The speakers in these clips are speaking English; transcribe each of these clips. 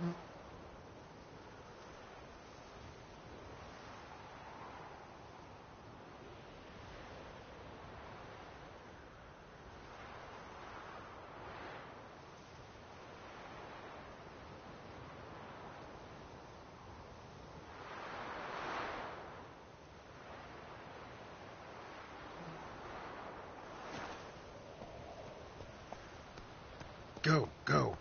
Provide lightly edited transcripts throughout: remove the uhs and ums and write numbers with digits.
Go, go.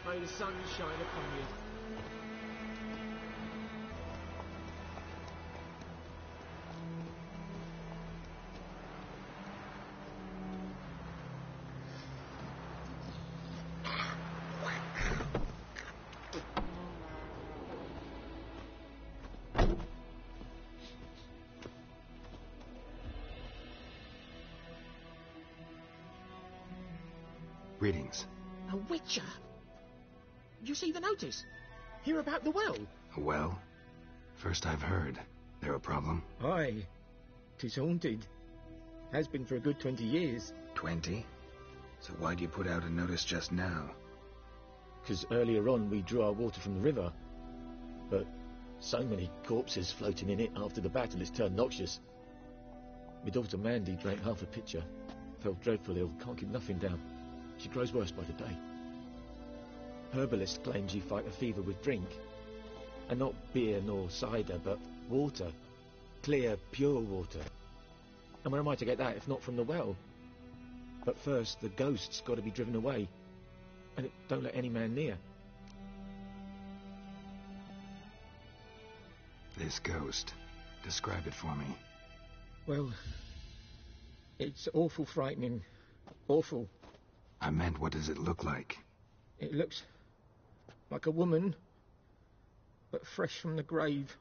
May the sun shine upon you. Greetings. A witcher? Did you see the notice? Hear about the well? A well? First I've heard. There a problem? Aye. 'Tis haunted. Has been for a good 20 years. 20? So why do you put out a notice just now? 'Cause earlier on we drew our water from the river. But so many corpses floating in it after the battle it's turned noxious. My daughter Mandy drank half a pitcher. Fell dreadful ill, can't keep nothing down. She grows worse by the day. Herbalist claims you fight a fever with drink. And not beer nor cider, but water. Clear, pure water. And where am I to get that if not from the well? But first, the ghost's got to be driven away. And it don't let any man near. This ghost. Describe it for me. Well, it's awful frightening. Awful. I meant, what does it look like? It looks like a woman, but fresh from the grave.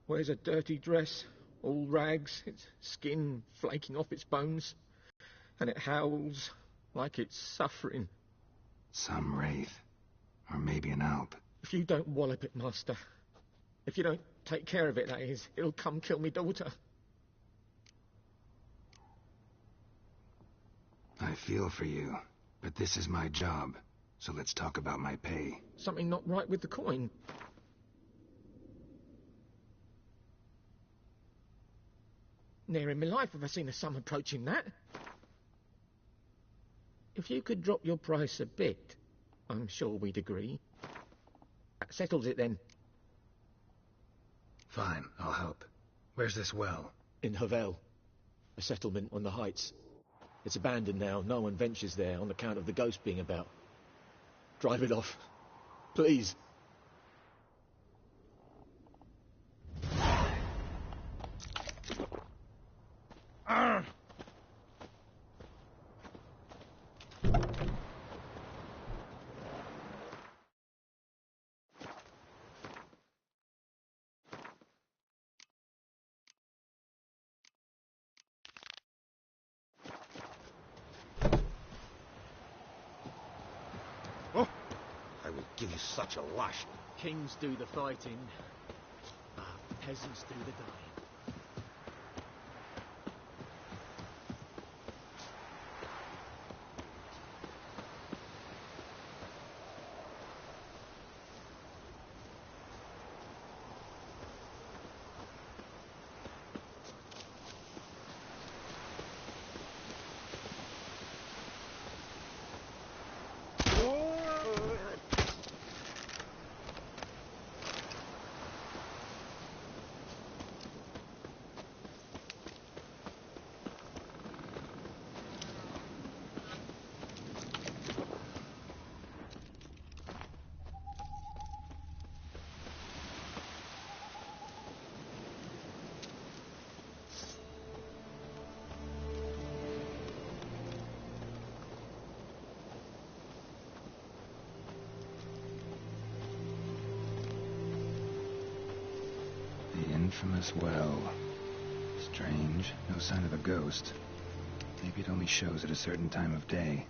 Wears a dirty dress, all rags, its skin flaking off its bones, and it howls like it's suffering. Some wraith. Or maybe an alp. If you don't wallop it, Master, if you don't take care of it, that is, it'll come kill me daughter. I feel for you, but this is my job, so let's talk about my pay. Something not right with the coin. Ne'er in my life have I seen a sum approaching that. If you could drop your price a bit, I'm sure we'd agree. That settles it then. Fine, I'll help. Where's this well? In Havel, a settlement on the heights. It's abandoned now. No one ventures there on account of the ghost being about. Drive it off. Please. Give you such a lash. Kings do the fighting, peasants do the dying. The infamous well. Strange, no sign of a ghost. Maybe it only shows at a certain time of day.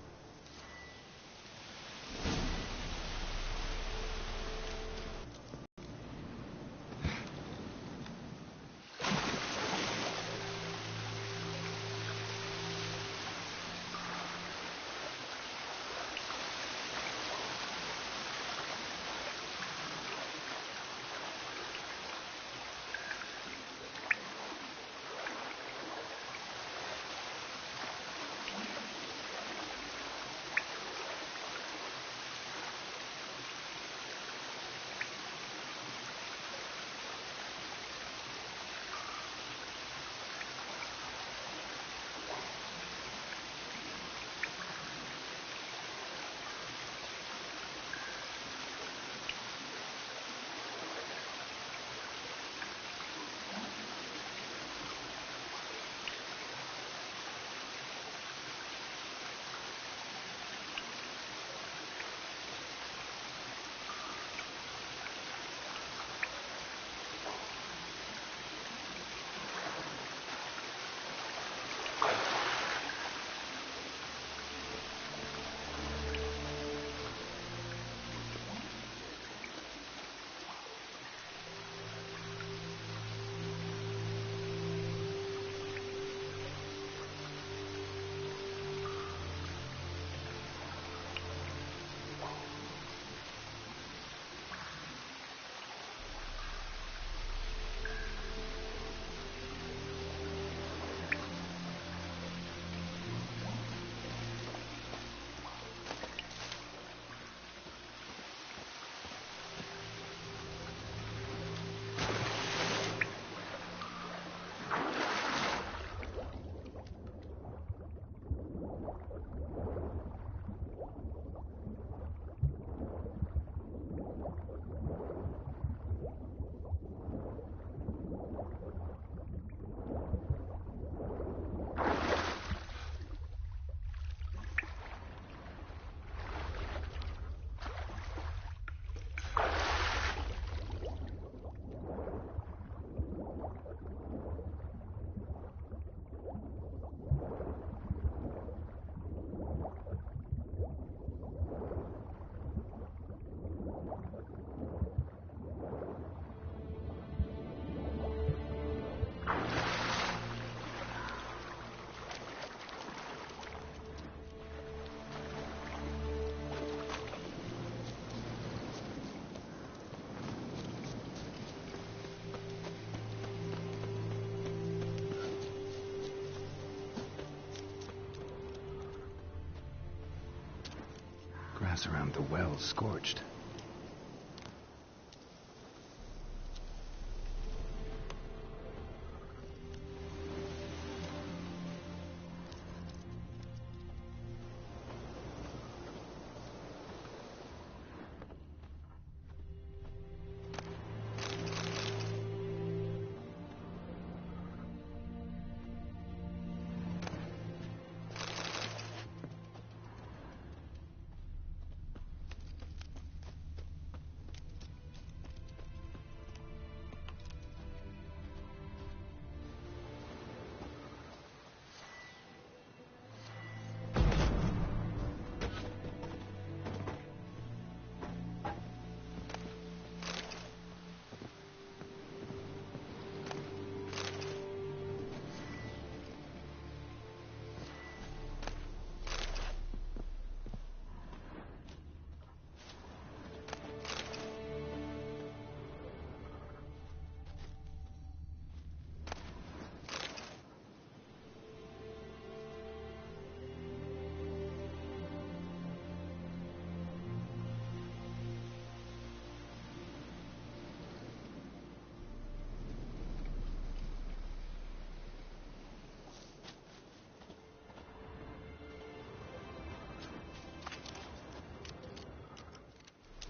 Grass around the well's scorched.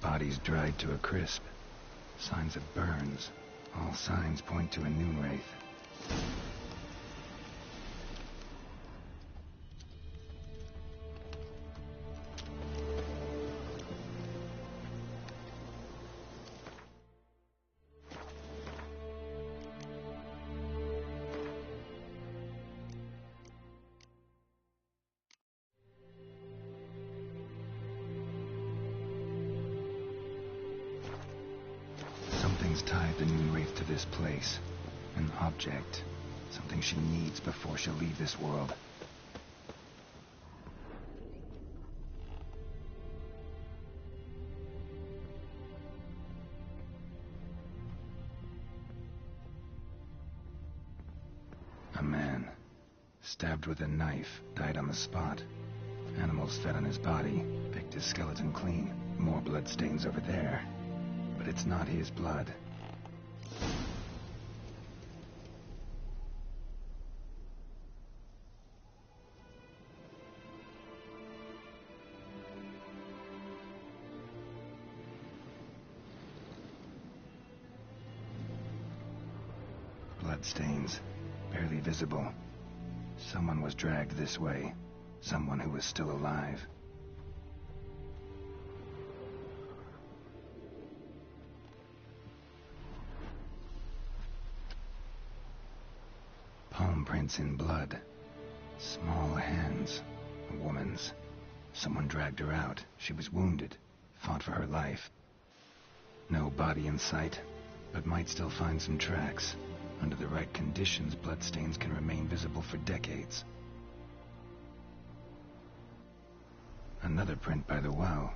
Bodies dried to a crisp. Signs of burns. All signs point to a noon wraith. Something's tied the noon wraith to this place. An object. Something she needs before she'll leave this world. A man. Stabbed with a knife. Died on the spot. Animals fed on his body. Picked his skeleton clean. More bloodstains over there. But it's not his blood. Bloodstains. Barely visible. Someone was dragged this way. Someone who was still alive. Palm prints in blood. Small hands. A woman's. Someone dragged her out. She was wounded. Fought for her life. No body in sight, but might still find some tracks. Under the right conditions, bloodstains can remain visible for decades. Another print by the well.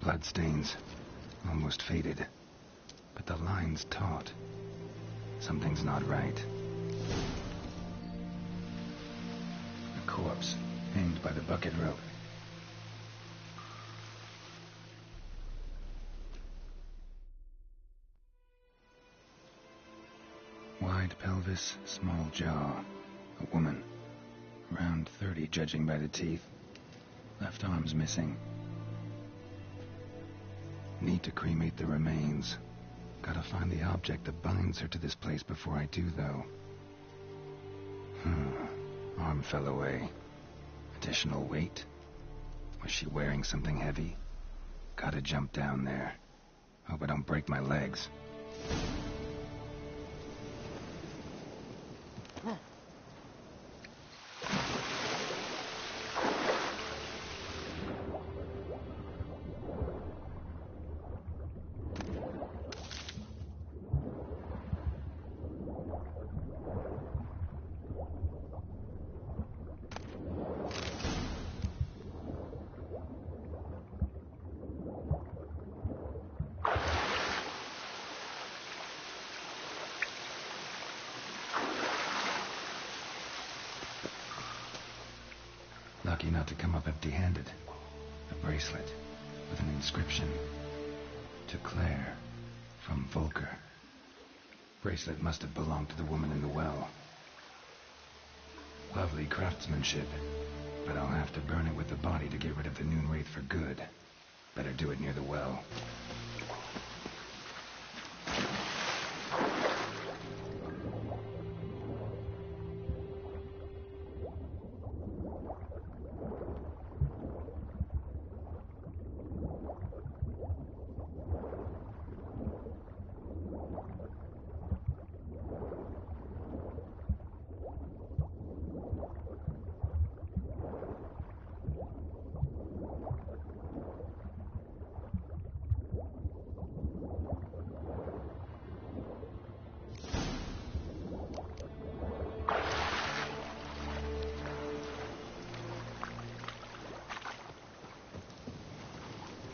Bloodstains. Almost faded. But the line's taut. Something's not right. A corpse, hanged by the bucket rope. Wide pelvis, small jaw. A woman. Around 30, judging by the teeth. Left arm's missing. Need to cremate the remains. Gotta find the object that binds her to this place before I do, though. Arm fell away. Additional weight? Was she wearing something heavy? Gotta jump down there. Hope I don't break my legs. Lucky not to come up empty-handed. A bracelet with an inscription. To Claire, from Volker. Bracelet must have belonged to the woman in the well. Lovely craftsmanship, but I'll have to burn it with the body to get rid of the Noon Wraith for good. Better do it near the well.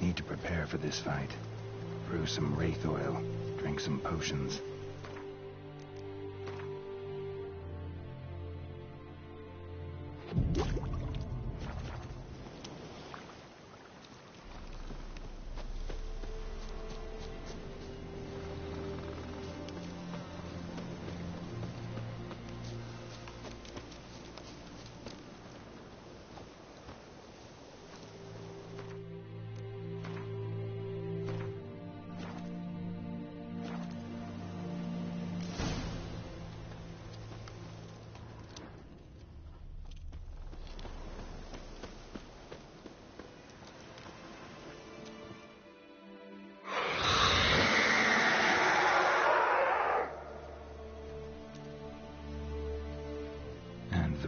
Need to prepare for this fight. Brew some wraith oil, drink some potions.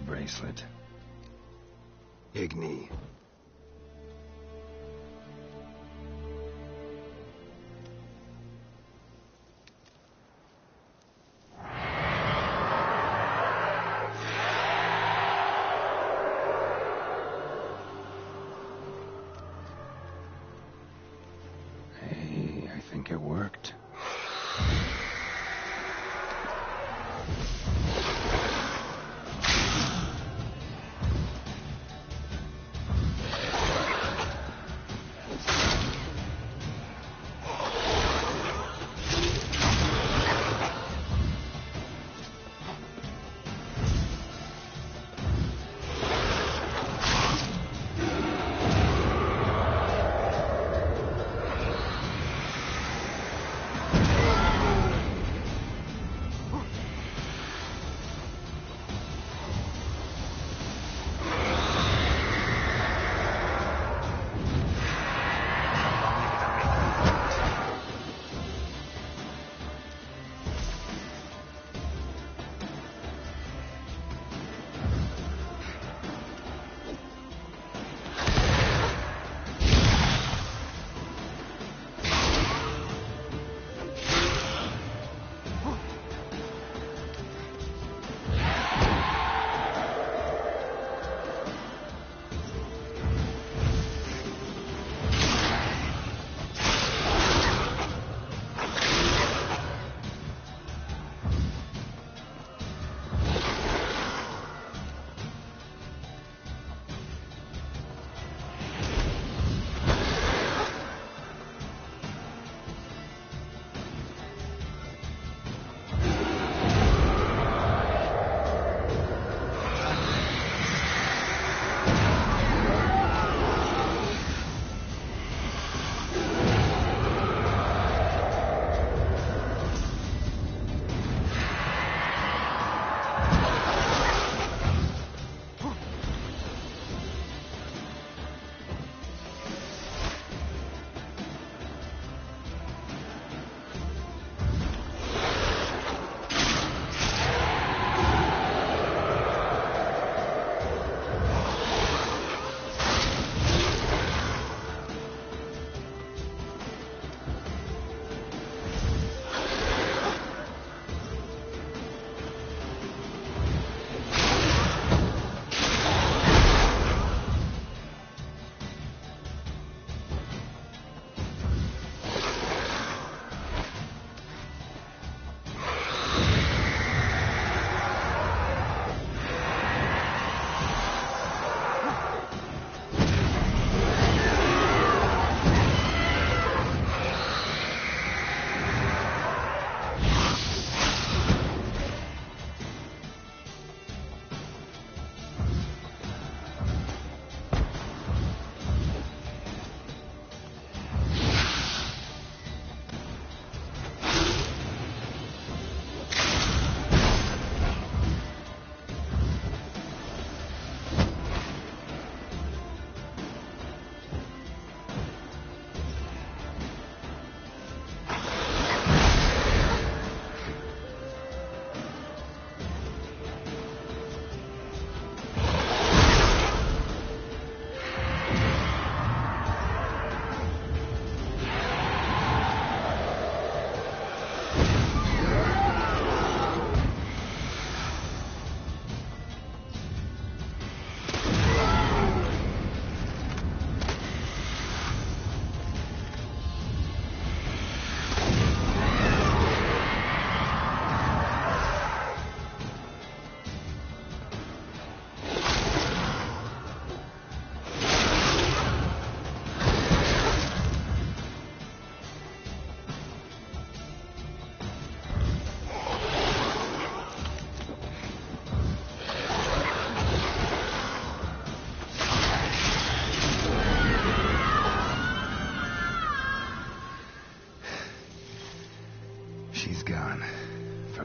Bracelet. Igni. Hey, I think it worked.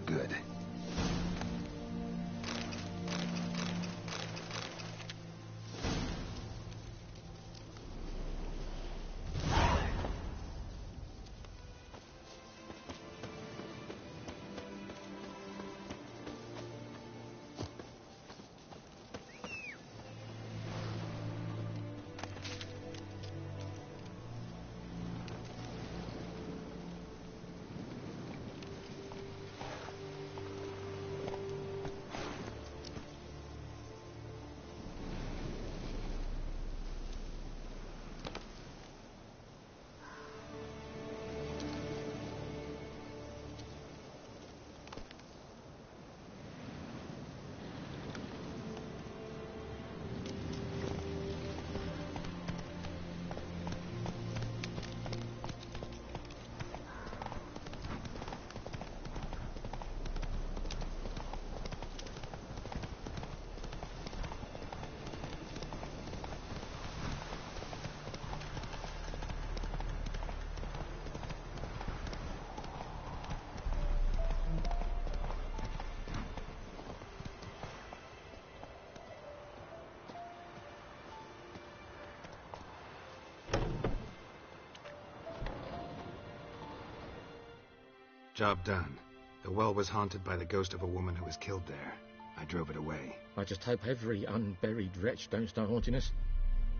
good. Job done. The well was haunted by the ghost of a woman who was killed there. I drove it away. I just hope every unburied wretch don't start haunting us.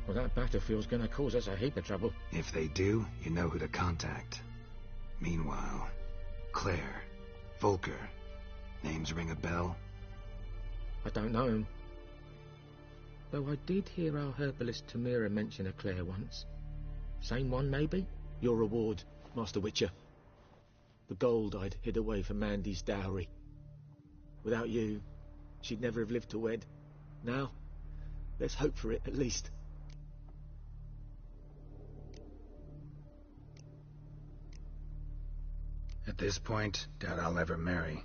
Well, that battlefield's gonna cause us a heap of trouble. If they do, you know who to contact. Meanwhile, Claire, Volker, names ring a bell? I don't know him. Though I did hear our herbalist Tamira mention a Claire once. Same one, maybe? Your reward, Master Witcher. The gold I'd hid away for Mandy's dowry. Without you, she'd never have lived to wed. Now, let's hope for it, at least. At this point, doubt I'll ever marry.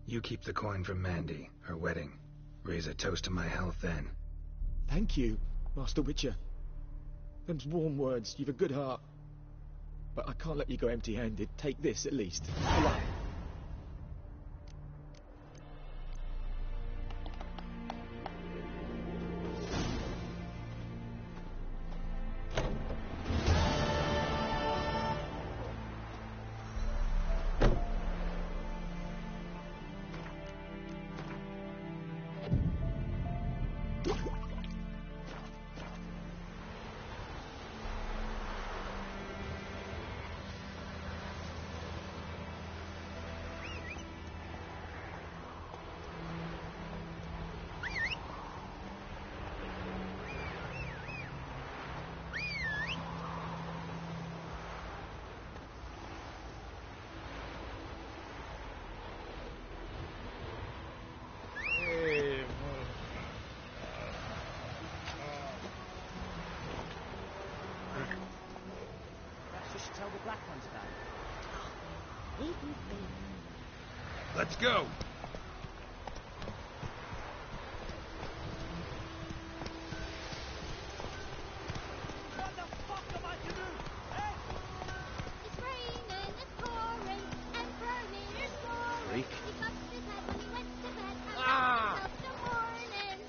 You keep the coin from Mandy, her wedding. Raise a toast to my health then. Thank you, Master Witcher. Them's warm words, you've a good heart. But I can't let you go empty-handed. Take this, at least. For luck. Let's go! What the fuck am I to do? Eh? It's raining, it's pouring, and burning is roaring. Freak. He cuts his head when he went to bed, and Ah! himself till morning.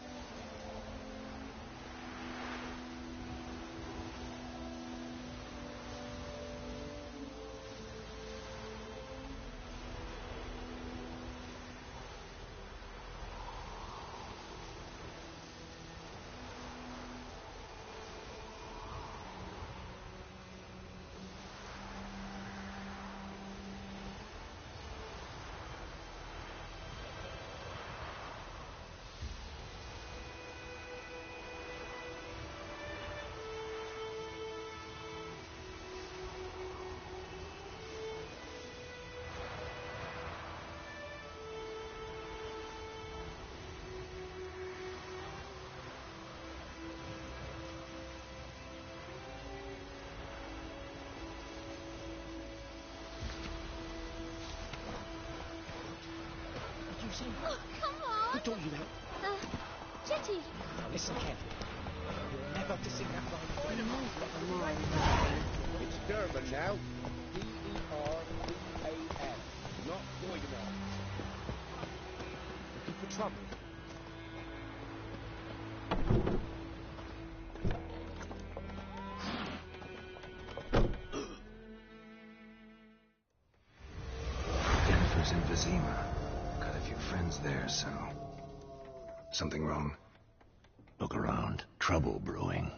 Oh, Come on. who taught you that? Jetty. Now listen carefully. You're never to sing that line. It's Durban now. D-E-R-B-A-N. Not Doideman. trouble. Jennifer's in Vizima. Got a few friends there, so... Something wrong? Look around. Trouble brewing.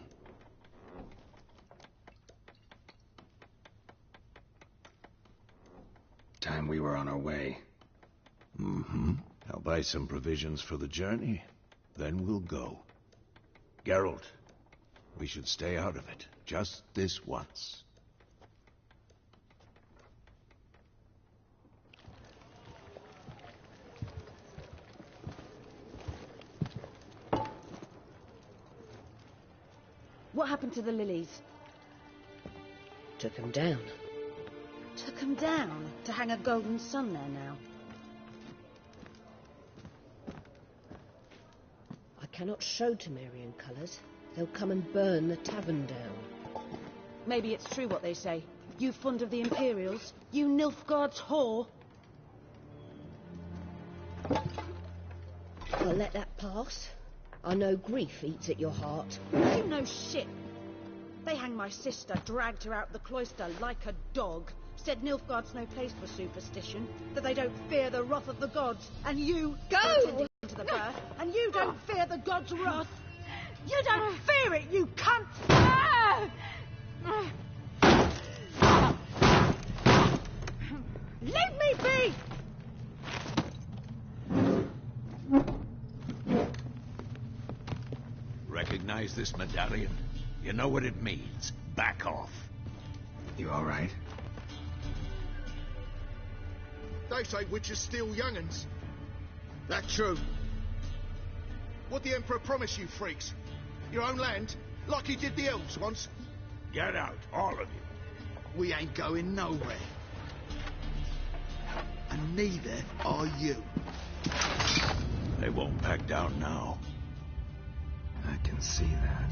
Time we were on our way. Mm-hmm. I'll buy some provisions for the journey. Then we'll go. Geralt, we should stay out of it. Just this once. What happened to the lilies? Took them down. Took them down to hang a golden sun there now. I cannot show Temerian colours. They'll come and burn the tavern down. Maybe it's true what they say. You fond of the Imperials? You Nilfgaard's whore? I'll let that pass. I know grief eats at your heart. You know shit. They hanged my sister, dragged her out the cloister like a dog. Said Nilfgaard's no place for superstition, that they don't fear the wrath of the gods, and you Go! attending to the birth, and you don't fear the gods' wrath. You don't fear it, you cunt! Leave me be! Recognize this medallion? You know what it means. Back off. You all right? They say witches steal young'uns. That true? What the Emperor promise you freaks? Your own land? Like he did the elves once? Get out, all of you. We ain't going nowhere. And neither are you. They won't back down now. I can see that.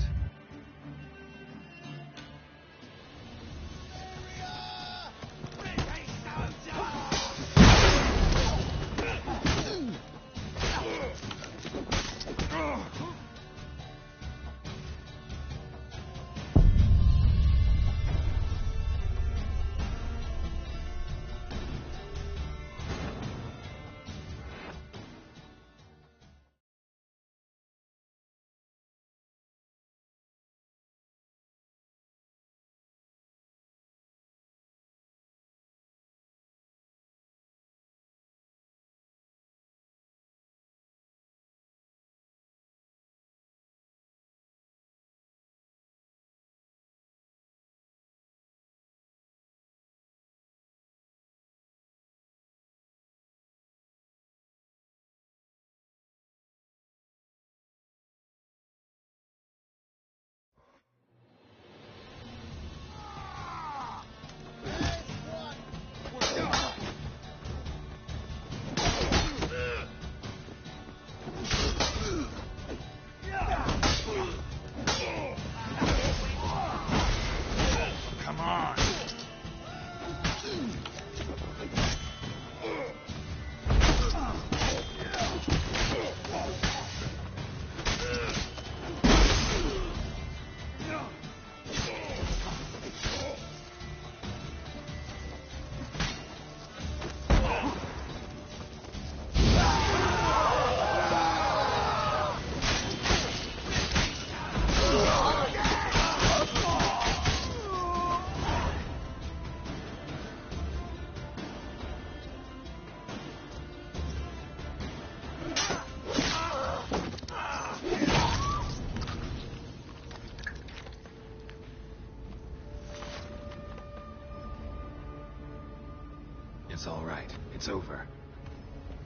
It's all right. It's over.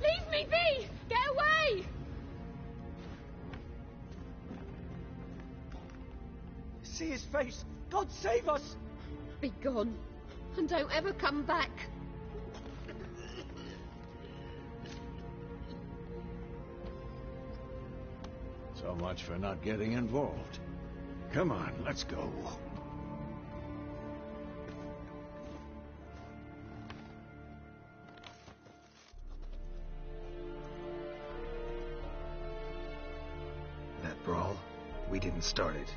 Leave me be! Get away! See his face! God save us! Be gone, and don't ever come back. So much for not getting involved. Come on, let's go. we didn't start it.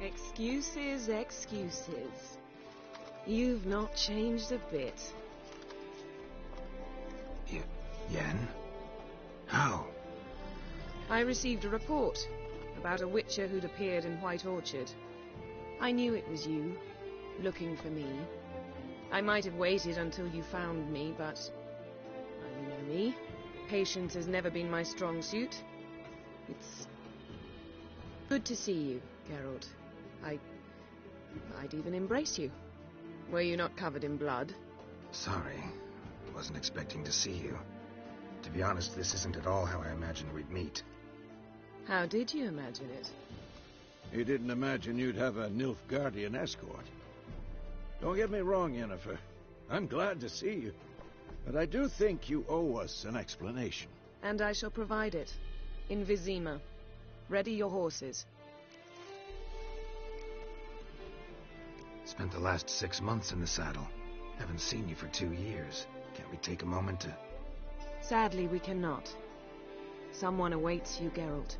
Excuses, excuses. You've not changed a bit. Yen? How? I received a report about a witcher who'd appeared in White Orchard. I knew it was you, looking for me. I might have waited until you found me, but... you know me. Patience has never been my strong suit. It's good to see you, Geralt. I'd even embrace you. Were you not covered in blood? Sorry. Wasn't expecting to see you. To be honest, this isn't at all how I imagined we'd meet. How did you imagine it? You didn't imagine you'd have a Nilfgaardian escort. Don't get me wrong, Yennefer. I'm glad to see you. But I do think you owe us an explanation. And I shall provide it. In Vizima. Ready your horses. Spent the last 6 months in the saddle. Haven't seen you for 2 years. Can't we take a moment to... Sadly, we cannot. Someone awaits you, Geralt.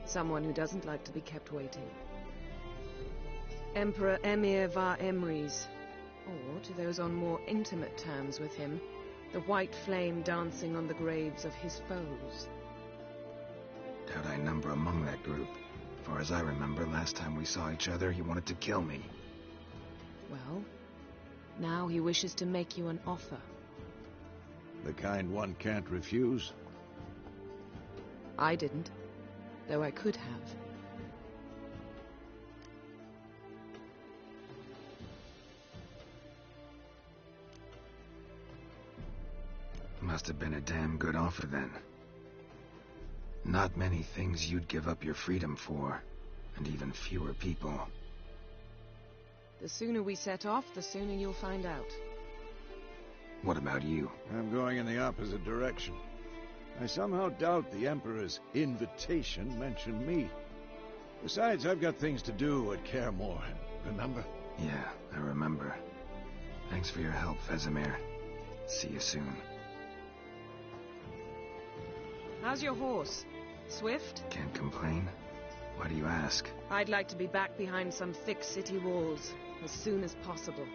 Someone who doesn't like to be kept waiting. Emperor Emir var Emreis. Or, to those on more intimate terms with him, the white flame dancing on the graves of his foes. Doubt I number among that group. Far as I remember, last time we saw each other, he wanted to kill me. Well, now he wishes to make you an offer. The kind one can't refuse? I didn't, though I could have. Must have been a damn good offer then. Not many things you'd give up your freedom for, and even fewer people. The sooner we set off, the sooner you'll find out. What about you? I'm going in the opposite direction. I somehow doubt the Emperor's invitation mentioned me. Besides, I've got things to do at Kaer Morhen, remember? Yeah, I remember. Thanks for your help, Vesemir. See you soon. How's your horse? Swift? Can't complain. Why do you ask? I'd like to be back behind some thick city walls as soon as possible.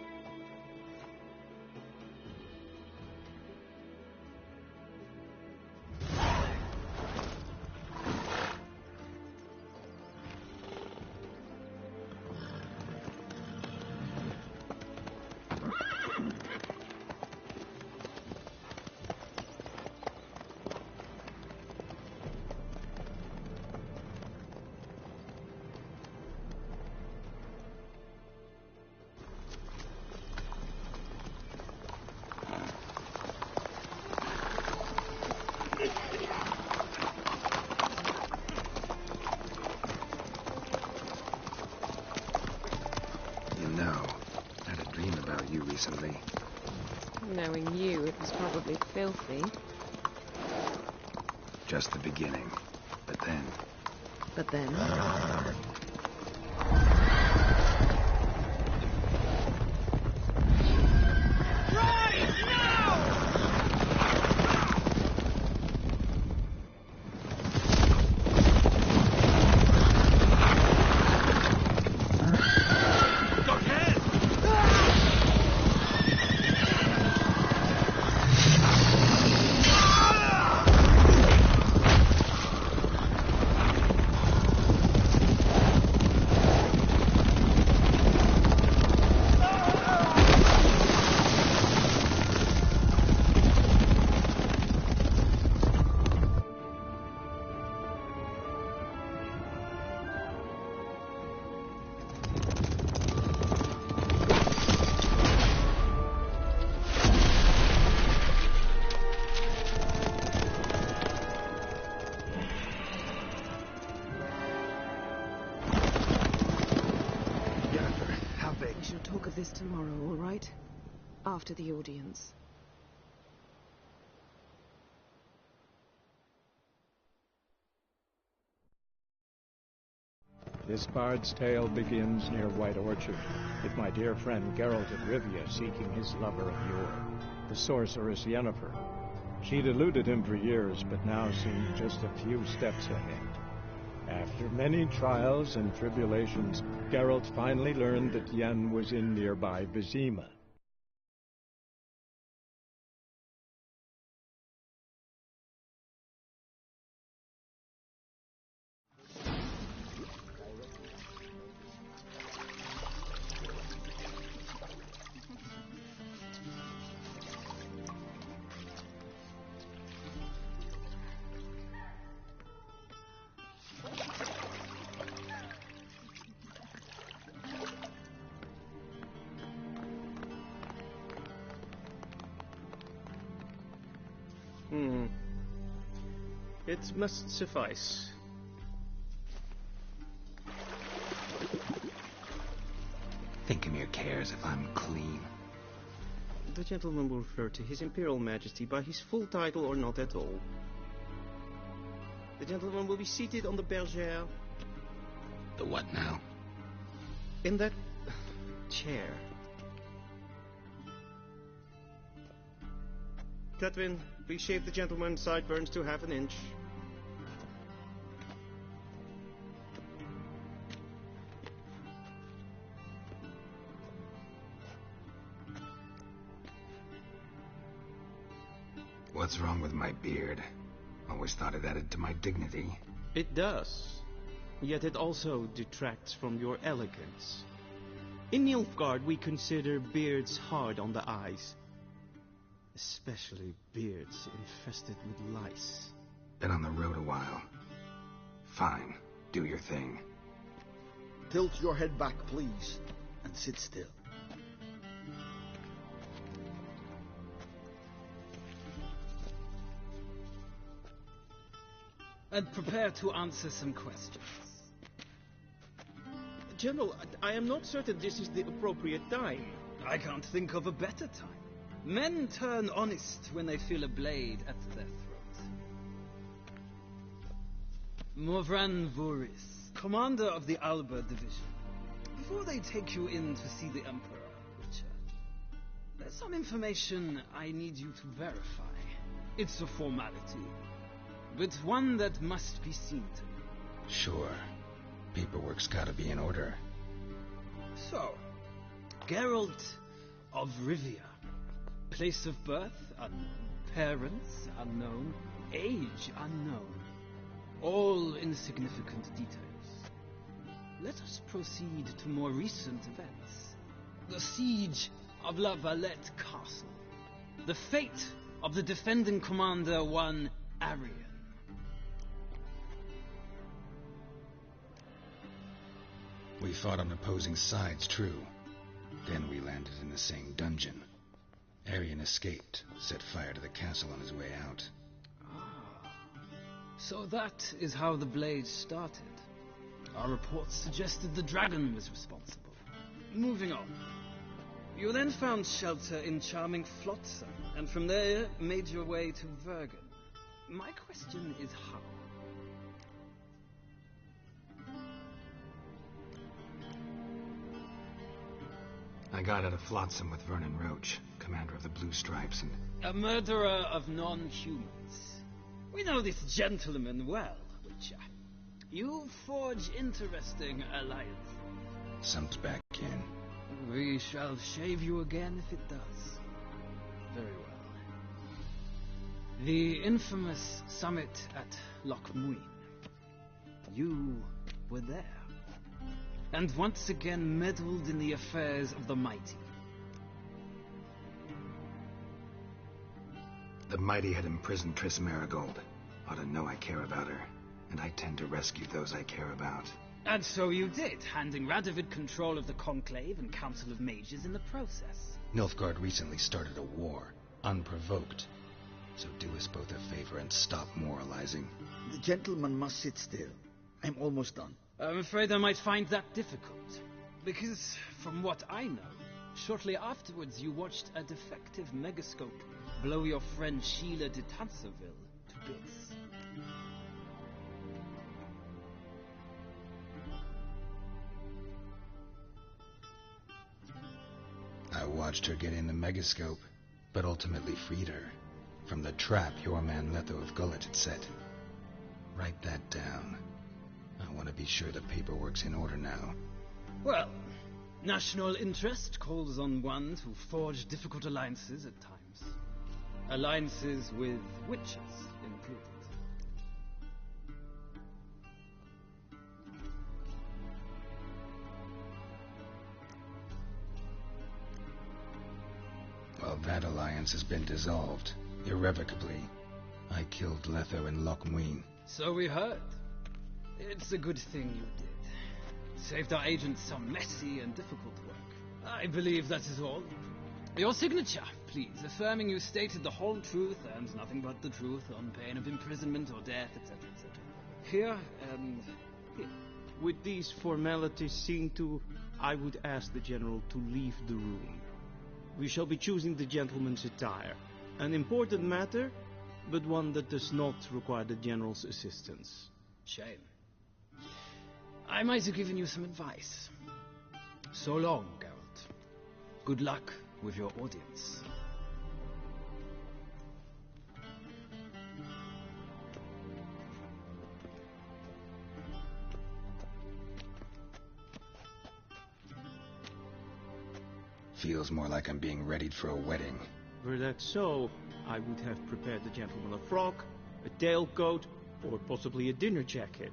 Recently. Knowing you, it was probably filthy. Just the beginning. But then... But then? We shall talk of this tomorrow, all right? After the audience. This bard's tale begins near White Orchard, with my dear friend Geralt of Rivia seeking his lover of yore. the sorceress Yennefer. She'd eluded him for years, but now seemed just a few steps ahead. After many trials and tribulations, Geralt finally learned that Yen was in nearby Vizima. It must suffice. Thinkamir cares if I'm clean. The gentleman will refer to His Imperial Majesty by his full title or not at all. The gentleman will be seated on the bergère. The what now? In that chair. Tatwin, please shave the gentleman's sideburns to half an inch. What's wrong with my beard? Always thought it added to my dignity. It does. Yet it also detracts from your elegance. In Nilfgaard, we consider beards hard on the eyes. Especially beards infested with lice. Been on the road a while. Fine. Do your thing. Tilt your head back, please, and sit still. And prepare to answer some questions. General, I am not certain this is the appropriate time. I can't think of a better time. Men turn honest when they feel a blade at their throat. Morvran Voorhis, commander of the Alba Division. Before they take you in to see the Emperor, Witcher, there's some information I need you to verify. It's a formality, but one that must be seen to. Sure. Paperwork's gotta be in order. So, Geralt of Rivia. Place of birth unknown. Parents unknown. Age unknown. All insignificant details. Let us proceed to more recent events. The siege of La Valette Castle. The fate of the defending commander, one Arian. We fought on opposing sides, true. Then we landed in the same dungeon. Arian escaped, set fire to the castle on his way out. So that is how the blade started. Our reports suggested the dragon was responsible. Moving on. You then found shelter in charming Flotsam, and from there made your way to Vergen. My question is how? I got out of Flotsam with Vernon Roach, commander of the Blue Stripes, and... A murderer of non-humans. We know this gentleman well, Witcher. You forge interesting alliances. Something's back in. We shall shave you again if it does. Very well. The infamous summit at Loch Muin. You were there. And once again meddled in the affairs of the mighty. The mighty had imprisoned Triss Marigold. Ought to know I care about her, and I tend to rescue those I care about. And so you did, handing Radovid control of the Conclave and Council of Mages in the process. Nilfgaard recently started a war, unprovoked. So do us both a favor and stop moralizing. The gentleman must sit still. I'm almost done. I'm afraid I might find that difficult. Because, from what I know, shortly afterwards you watched a defective megascope blow your friend Sheila de Tanserville to bits. I watched her get in the megascope. but ultimately freed her from the trap your man Letho of Gullet had set. Write that down. I want to be sure the paperwork's in order now. Well, national interest calls on one to forge difficult alliances at times. Alliances with witches included. Well, that alliance has been dissolved, irrevocably. I killed Letho and Loch Muin. So we heard. It's a good thing you did. Saved our agents some messy and difficult work. I believe that is all. Your signature, please, affirming you stated the whole truth and nothing but the truth on pain of imprisonment or death, etc., etc. Here and here. With these formalities seen to, I would ask the General to leave the room. We shall be choosing the gentleman's attire. An important matter, but one that does not require the General's assistance. Shame. I might have given you some advice. So long, Geralt. Good luck with your audience. Feels more like I'm being readied for a wedding. Were that so, I would have prepared the gentleman a frock, a tailcoat, or possibly a dinner jacket.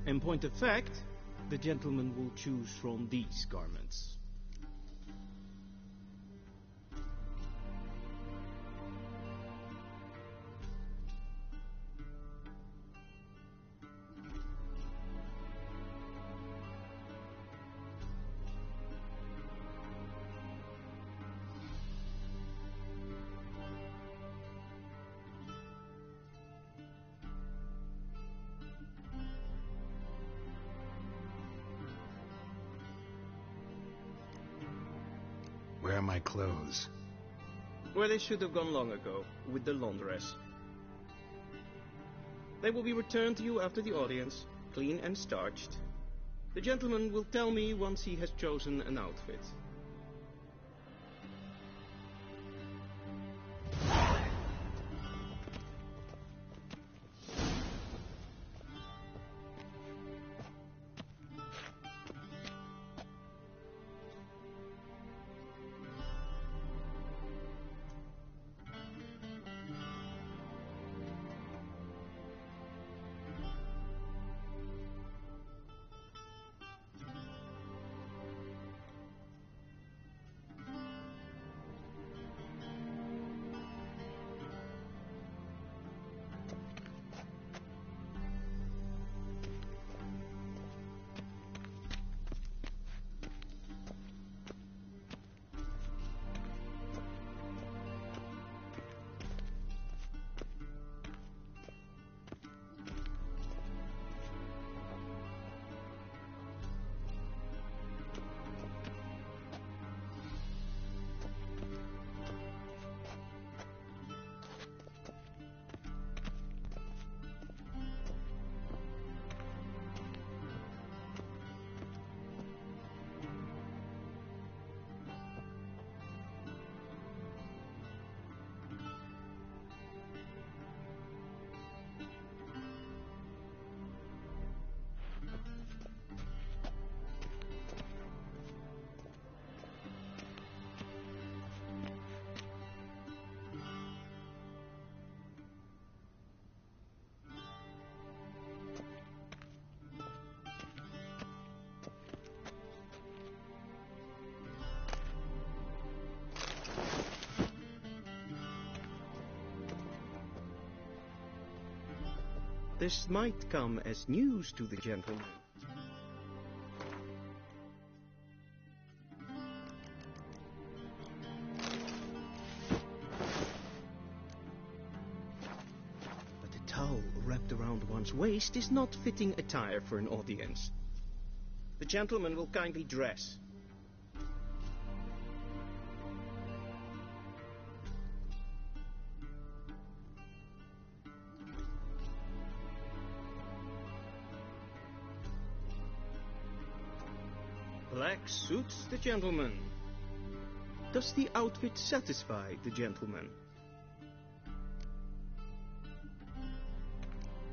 In point of fact, the gentleman will choose from these garments. Where are my clothes? Where they should have gone long ago, with the laundress. They will be returned to you after the audience, clean and starched. The gentleman will tell me once he has chosen an outfit. This might come as news to the gentleman. But a towel wrapped around one's waist is not fitting attire for an audience. The gentleman will kindly dress. Black suits the gentleman. Does the outfit satisfy the gentleman?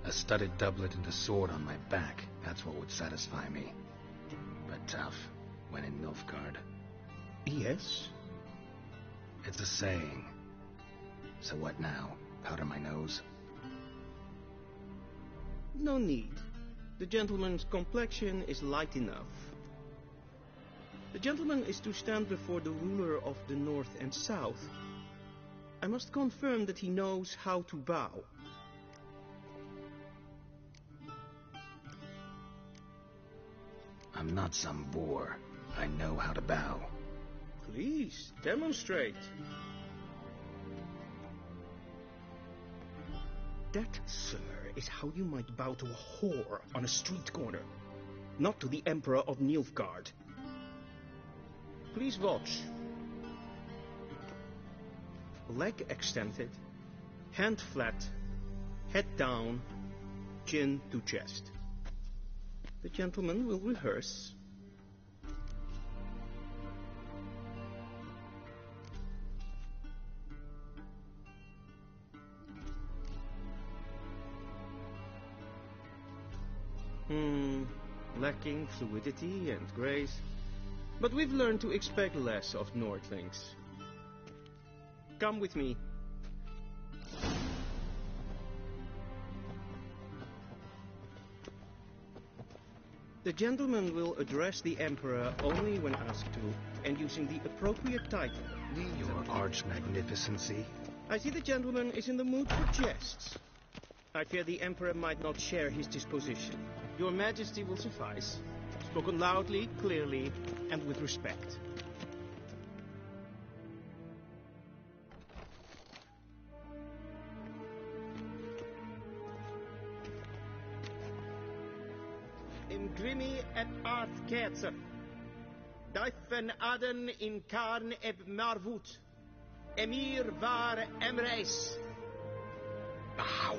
A studded doublet and a sword on my back, that's what would satisfy me. But tough, when in Nilfgaard. Yes? It's a saying. So what now? Powder my nose? No need. The gentleman's complexion is light enough. The gentleman is to stand before the ruler of the North and South. I must confirm that he knows how to bow. I'm not some boor. I know how to bow. Please, demonstrate. That, sir, is how you might bow to a whore on a street corner, not to the Emperor of Nilfgaard. Please watch. Leg extended, hand flat, head down, chin to chest. The gentleman will rehearse. Lacking fluidity and grace. But we've learned to expect less of Nordlings. Come with me. The gentleman will address the Emperor only when asked to, and using the appropriate title. Your Arch-Magnificency? I see the gentleman is in the mood for jests. I fear the Emperor might not share his disposition. Your Majesty will suffice. Spoken loudly, clearly, and with respect. Imgrimi et art ketzer. Daifen aden in karn eb marvut. Emir var emreis. Bow.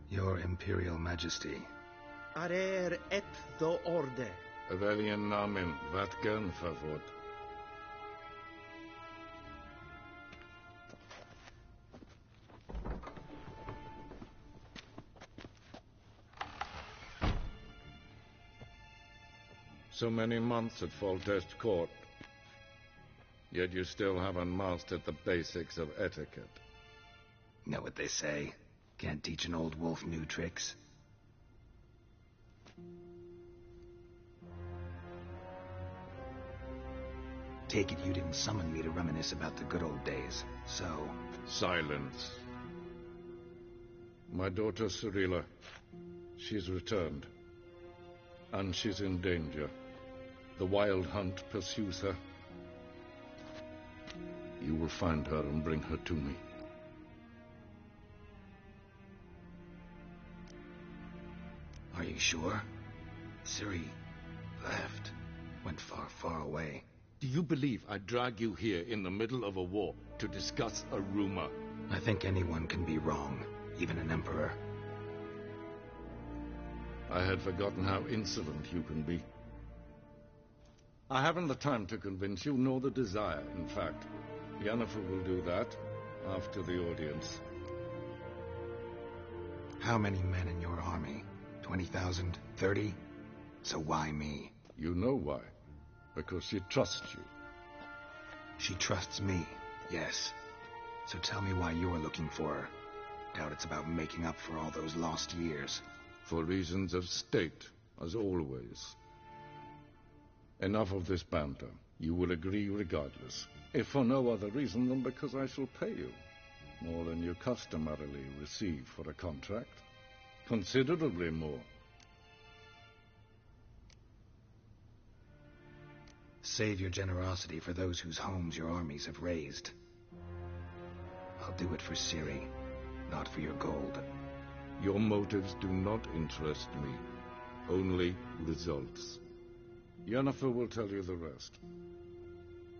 Your Imperial Majesty. Arer et do orde. Veljen namen, vatgen favor. So many months at Foltest Court, yet you still haven't mastered the basics of etiquette. Know what they say? Can't teach an old wolf new tricks. Take it you didn't summon me to reminisce about the good old days, so... Silence. My daughter Cirilla, she's returned. And she's in danger. The Wild Hunt pursues her. You will find her and bring her to me. Are you sure? Ciri left. Went far, far away. Do you believe I'd drag you here in the middle of a war to discuss a rumor? I think anyone can be wrong, even an emperor. I had forgotten how insolent you can be. I haven't the time to convince you, nor the desire, in fact. Yennefer will do that after the audience. How many men in your army? 20,000? 30? So why me? You know why. Because she trusts you. She trusts me, yes. So tell me why you're looking for her. Doubt it's about making up for all those lost years. For reasons of state, as always. Enough of this banter. You will agree regardless. If for no other reason than because I shall pay you. More than you customarily receive for a contract. Considerably more. Save your generosity for those whose homes your armies have razed. I'll do it for Ciri, not for your gold. Your motives do not interest me. Only results. Yennefer will tell you the rest.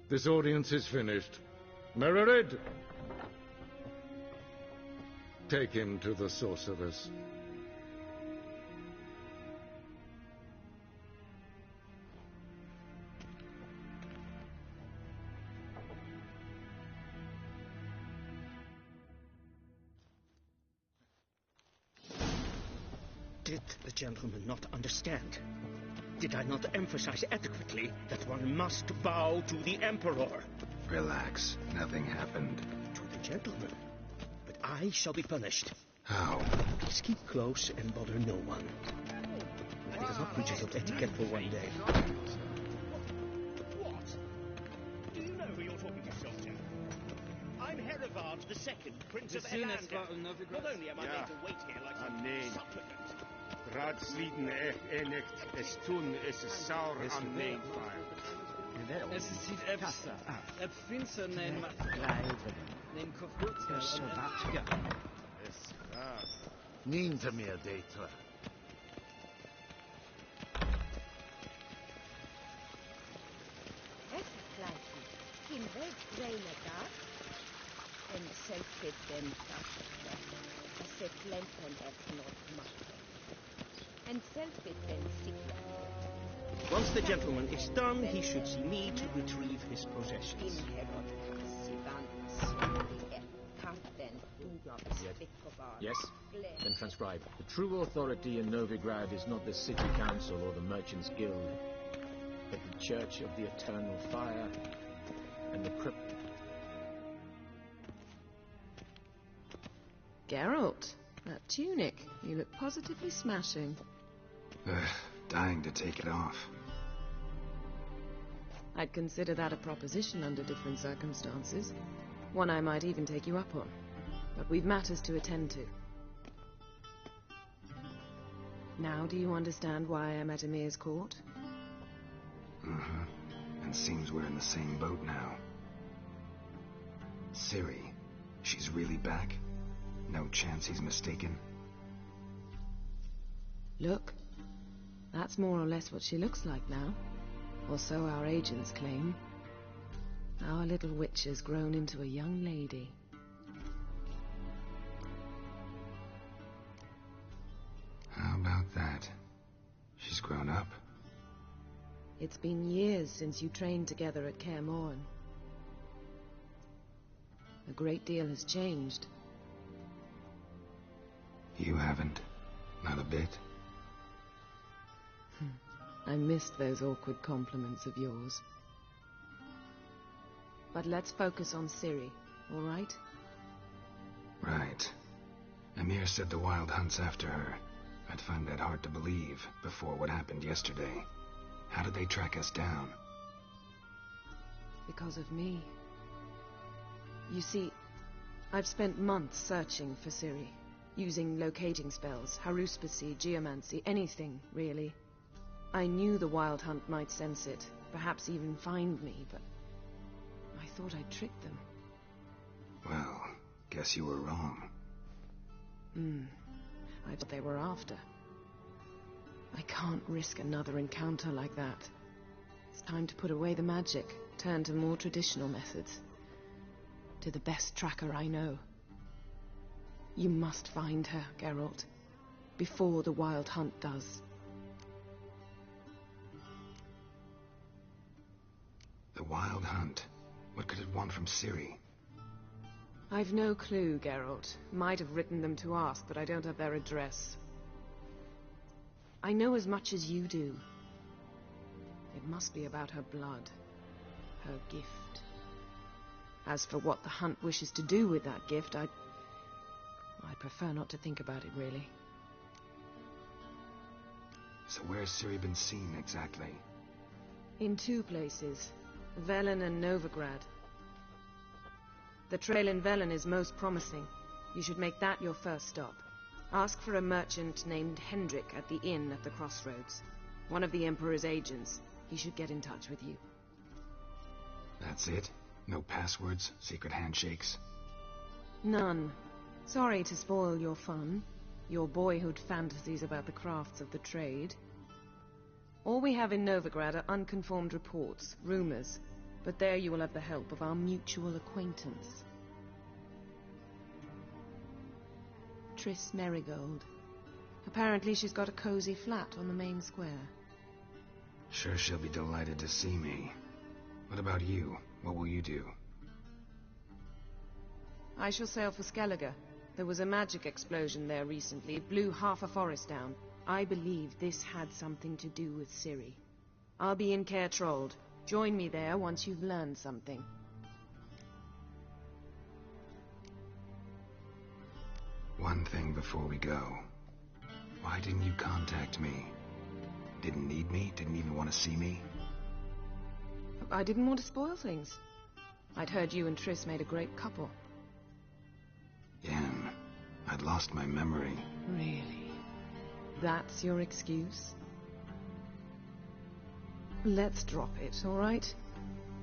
This audience is finished. Mererid! Take him to the sorceress. Did the gentleman not understand? Did I not emphasize adequately that one must bow to the Emperor? Relax. Nothing happened. To the gentleman. But I shall be punished. How? Please keep close and bother no one. It is not breaches of etiquette for one day. What? Do you know who you're talking to, soldier? I'm Herivard II, Prince of Elander. Not only am I made to wait here like some supplicant. Raadsleden echt es tun, es is saur aan neemvaar. Es ziet finster neem kofurts Niet meer data. Kim weg reine dag. En selfie den dag. Se flanken het not macht. And selfie den sick. Once the gentleman is done, he should see me to retrieve his possessions. Yes? Then transcribe. The true authority in Novigrad is not the city council or the merchants' guild, but the Church of the Eternal Fire and the Crypt. Geralt, that tunic. You look positively smashing. Dying to take it off. I'd consider that a proposition under different circumstances. One I might even take you up on. But we've matters to attend to. Now do you understand why I'm at Emir's court? Mm-hmm. And seems we're in the same boat now. Ciri, she's really back? No chance he's mistaken? Look, that's more or less what she looks like now. Or so our agents claim. Our little witch has grown into a young lady. How about that? She's grown up. It's been years since you trained together at Kaer Morhen. A great deal has changed. You haven't? Not a bit? I missed those awkward compliments of yours. But let's focus on Ciri, all right? Right. Emir said the Wild Hunt's after her. I'd find that hard to believe before what happened yesterday. How did they track us down? Because of me. You see, I've spent months searching for Ciri, using locating spells, haruspicy, geomancy, anything, really. I knew the Wild Hunt might sense it, perhaps even find me, but I thought I'd tricked them. Well, guess you were wrong. I thought they were after. I can't risk another encounter like that. It's time to put away the magic, turn to more traditional methods. To the best tracker I know. You must find her, Geralt, before the Wild Hunt does. The Wild Hunt? What could it want from Ciri? I've no clue, Geralt. Might have written them to ask, but I don't have their address. I know as much as you do. It must be about her blood. Her gift. As for what the Hunt wishes to do with that gift, I prefer not to think about it, really. So where's Ciri been seen, exactly? In two places. Velen and Novigrad. The trail in Velen is most promising. You should make that your first stop. Ask for a merchant named Hendrik at the inn at the crossroads. One of the Emperor's agents. He should get in touch with you. That's it? No passwords, secret handshakes? None. Sorry to spoil your fun. Your boyhood fantasies about the crafts of the trade. All we have in Novigrad are unconfirmed reports, rumors. But there you will have the help of our mutual acquaintance. Triss Merigold. Apparently she's got a cozy flat on the main square. Sure she'll be delighted to see me. What about you? What will you do? I shall sail for Skellige. There was a magic explosion there recently. It blew half a forest down. I believe this had something to do with Ciri. I'll be in Caer Trolde. Join me there once you've learned something. One thing before we go. Why didn't you contact me? Didn't need me? Didn't even want to see me? I didn't want to spoil things. I'd heard you and Triss made a great couple. Yen, I'd lost my memory. Really? That's your excuse? Let's drop it, all right?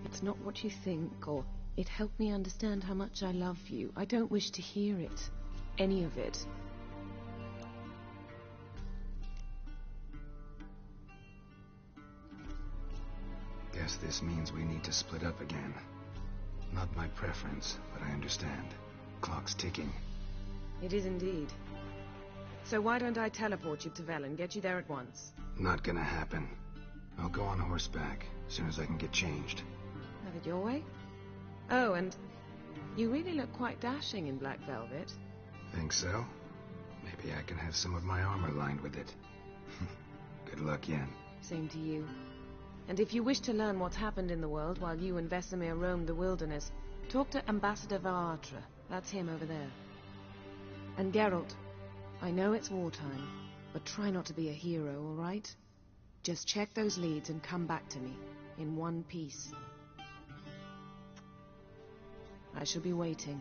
It's not what you think, or it helped me understand how much I love you. I don't wish to hear it. Any of it. Guess this means we need to split up again. Not my preference, but I understand. Clock's ticking. It is indeed. So why don't I teleport you to Velen, get you there at once? Not gonna happen. I'll go on horseback, as soon as I can get changed. Have it your way? Oh, and you really look quite dashing in black velvet. Think so? Maybe I can have some of my armor lined with it. Good luck, Yen. Same to you. And if you wish to learn what's happened in the world while you and Vesemir roamed the wilderness, talk to Ambassador Varatra. That's him over there. And Geralt, I know it's wartime, but try not to be a hero, all right? Just check those leads and come back to me, in one piece. I shall be waiting.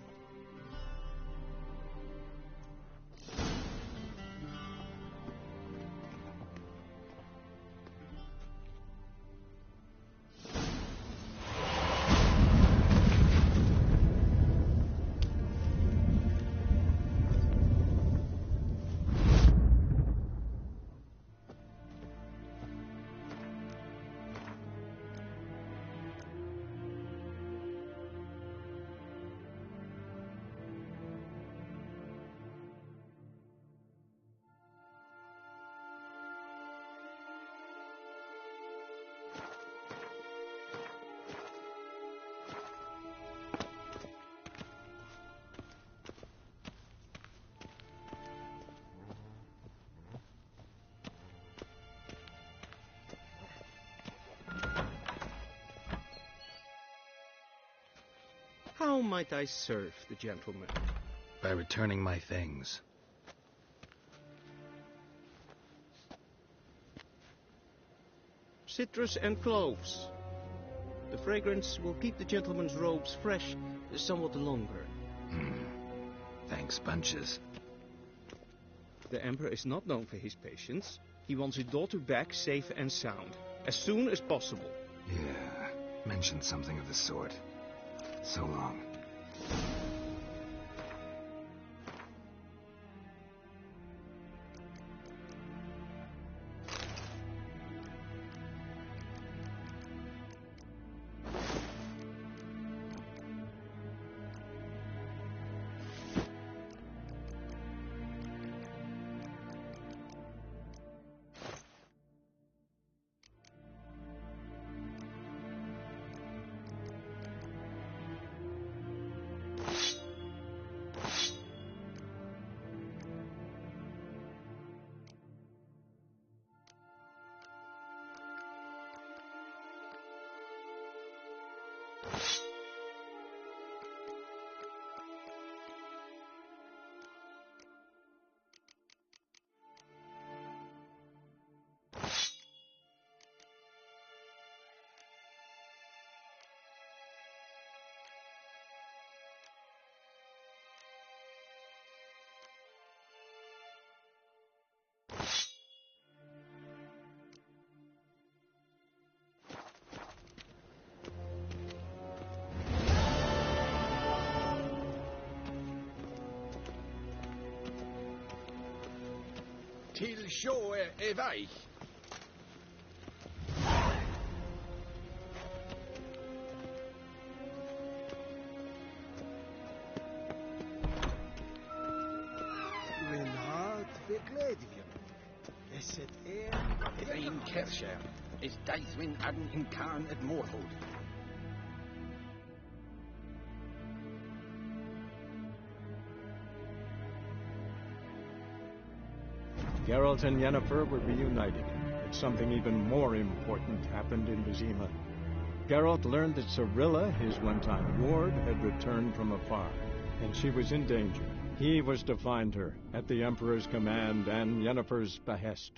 How might I serve the gentleman? By returning my things. Citrus and cloves. The fragrance will keep the gentleman's robes fresh somewhat longer. Thanks, bunches. The Emperor is not known for his patience. He wants his daughter back safe and sound, as soon as possible. Yeah, mentioned something of the sort. So long. Til sjå er vei. Renard begledigen. Esset Rein Kerskjær is Deithwin Adden in Khan at Morhood. Geralt and Yennefer were reunited, but something even more important happened in Vizima. Geralt learned that Cirilla, his one-time ward, had returned from afar, and she was in danger. He was to find her, at the Emperor's command and Yennefer's behest.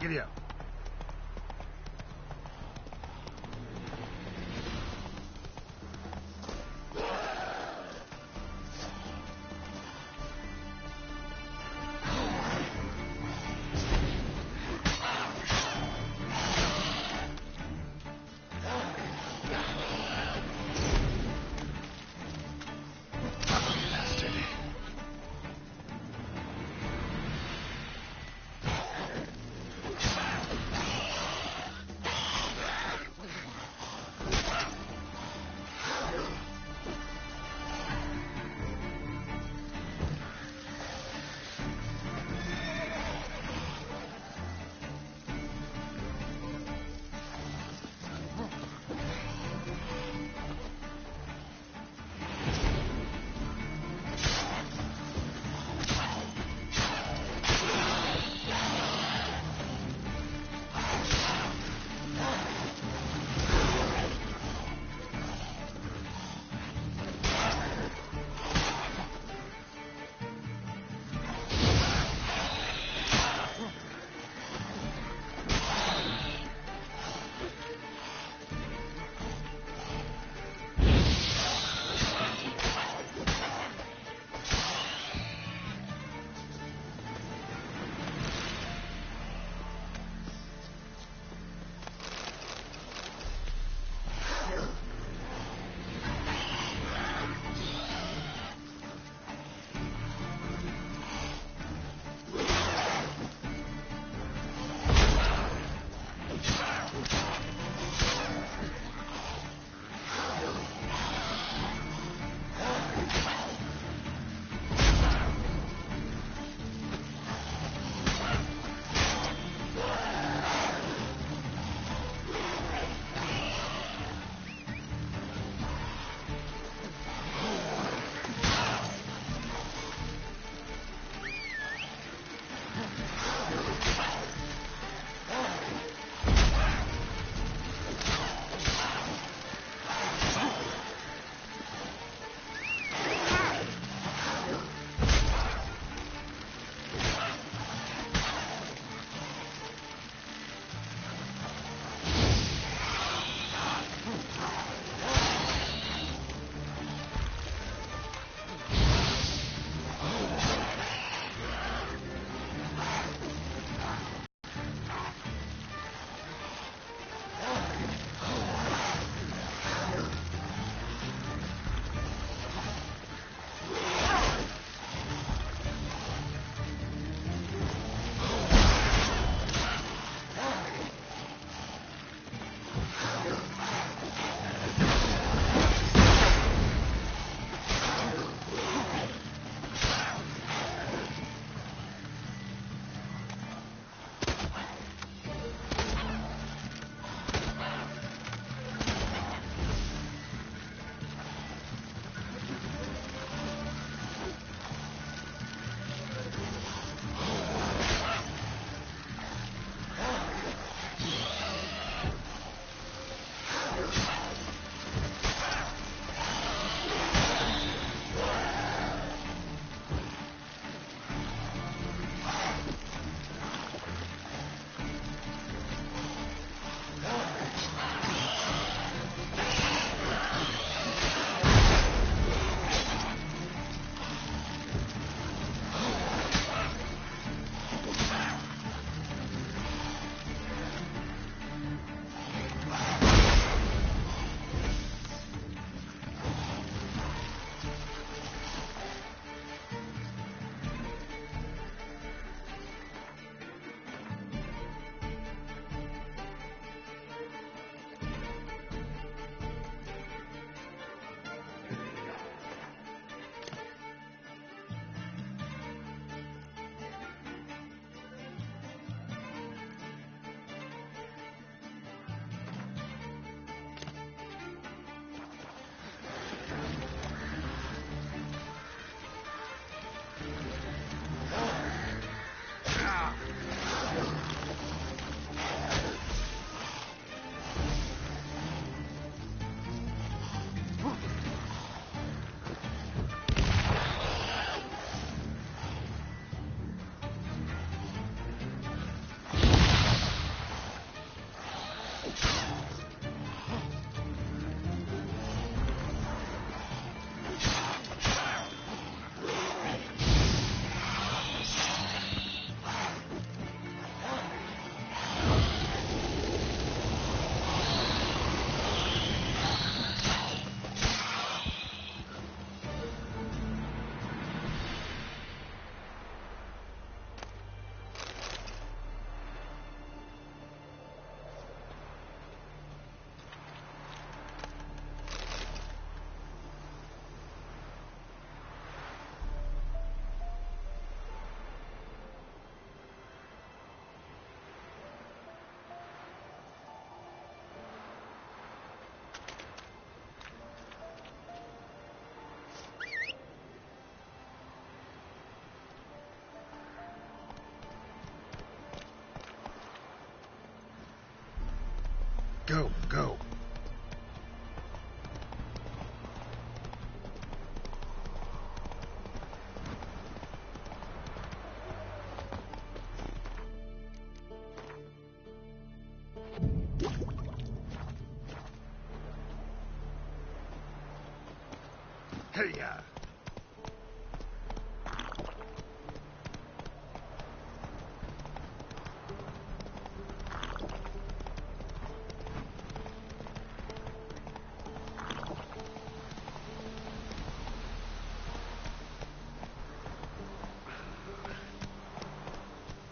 Giddy up. Go, go. Hey-ya!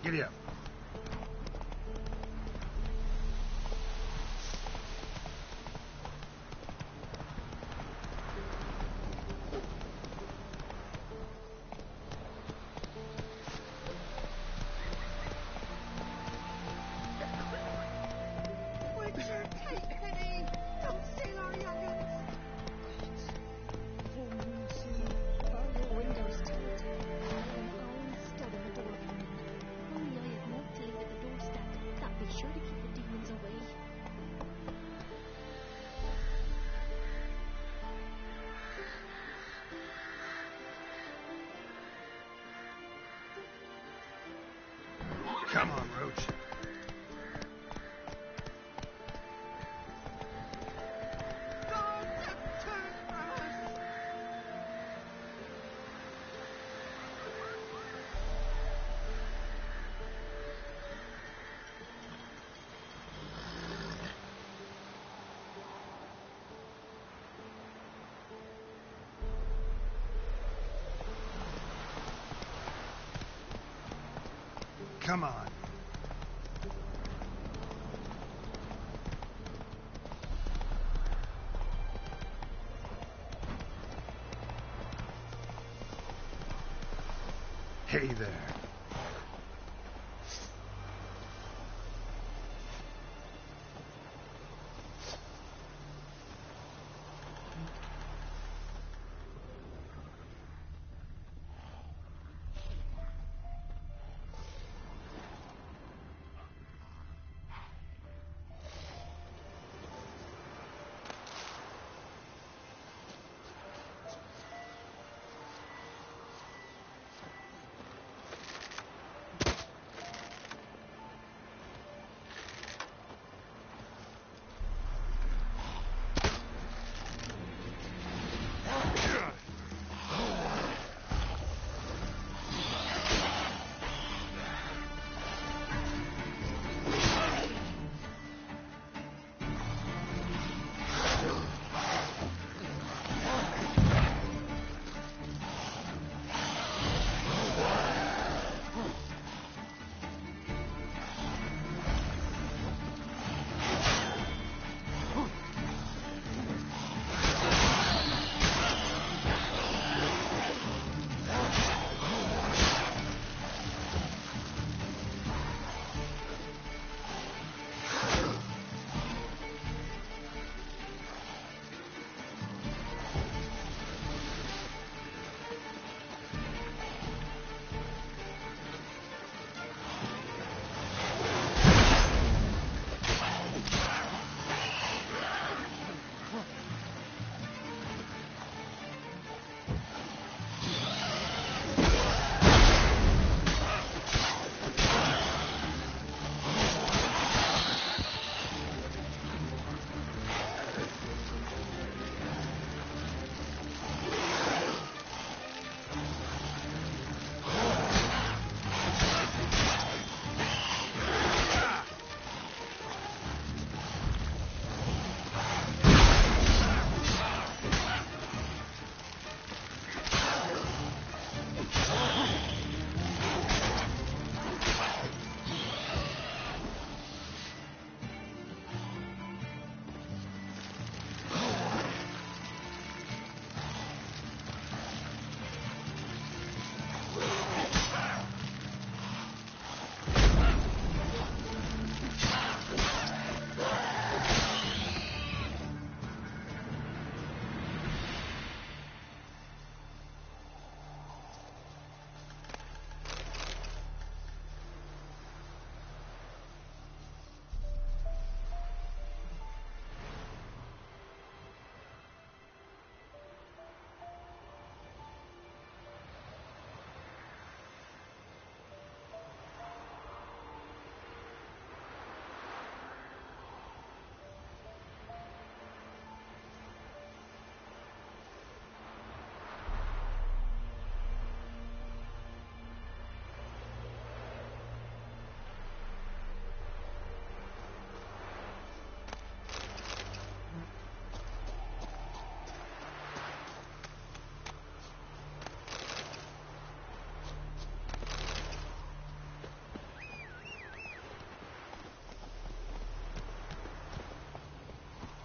Giddy up. Richard, take pity! Don't steal our young'uns! Full moon sea, bar your windows tight. An iron stud in the door frame. Only I had milk to leave at the doorstep. That'd be sure to keep the demons away. Come on, Roach. Come on. Hey there.